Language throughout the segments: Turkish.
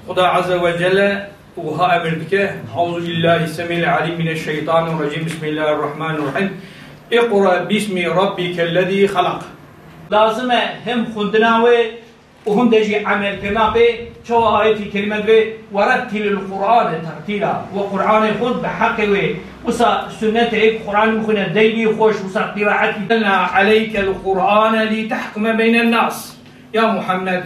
Huda Azze ve Celle uha emredike. Auzu billahi semil alim mineşşeytanirracim. Bismillahirrahmanirrahim. İqra bismi rabbikellezî halak. Lazım hem khudna ve وهم دجي عمل كما في شو آية كلمة في ورتل القرآن ترتيلا وقرآن خود بحق وصا سنة القرآن مخنا ديني خوش وصا قراءتي عليك القرآن لتحكم بين الناس يا محمد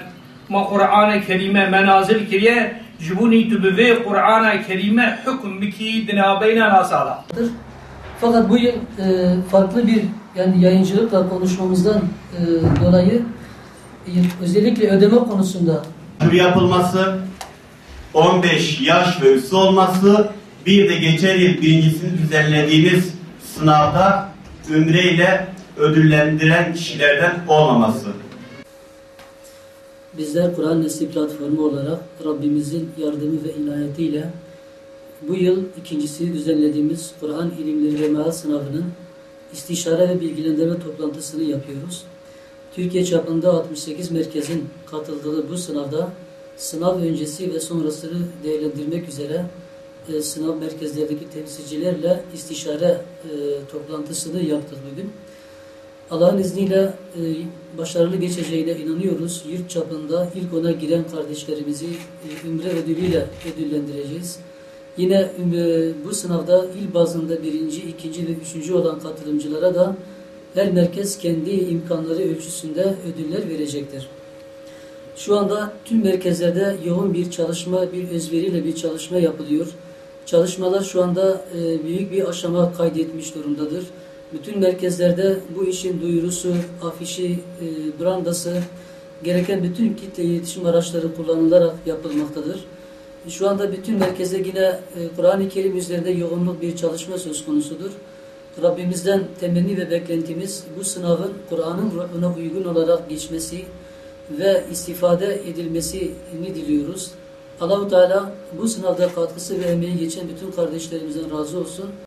ما قرآن كريمة منازل كريه جبوني تبذي قرآن كريمة حكم بكي دنا بين الناس. Fakat bu yıl farklı bir yayıncılıkla konuşmamızdan dolayı özellikle ödeme konusunda yapılması, 15 yaş ve üstü olması, bir de geçen yıl birincisini düzenlediğimiz sınavda ümre ile ödüllendiren kişilerden olmaması. Bizler Kur'an Nesli platformu olarak Rabbimizin yardımı ve inayetiyle bu yıl ikincisini düzenlediğimiz Kur'an ilimleri ve meal sınavının istişare ve bilgilendirme toplantısını yapıyoruz. Türkiye çapında 68 merkezin katıldığı bu sınavda sınav öncesi ve sonrasını değerlendirmek üzere sınav merkezlerdeki temsilcilerle istişare toplantısını yaptık bugün. Allah'ın izniyle başarılı geçeceğine inanıyoruz. Yurt çapında ilk ona giren kardeşlerimizi ümre ödülüyle ödüllendireceğiz. Yine bu sınavda il bazında birinci, ikinci ve üçüncü olan katılımcılara da her merkez kendi imkanları ölçüsünde ödüller verecektir. Şu anda tüm merkezlerde yoğun bir çalışma, bir özveriyle bir çalışma yapılıyor. Çalışmalar şu anda büyük bir aşama kaydetmiş durumdadır. Bütün merkezlerde bu işin duyurusu, afişi, brandası, gereken bütün kitle iletişim araçları kullanılarak yapılmaktadır. Şu anda bütün merkezde yine Kur'an-ı Kerim üzerinde yoğunluk bir çalışma söz konusudur. Rabbimizden temenni ve beklentimiz bu sınavın Kur'an'ın ruhuna uygun olarak geçmesi ve istifade edilmesini diliyoruz. Allah-u Teala bu sınavda katkısı ve emeği geçen bütün kardeşlerimizden razı olsun.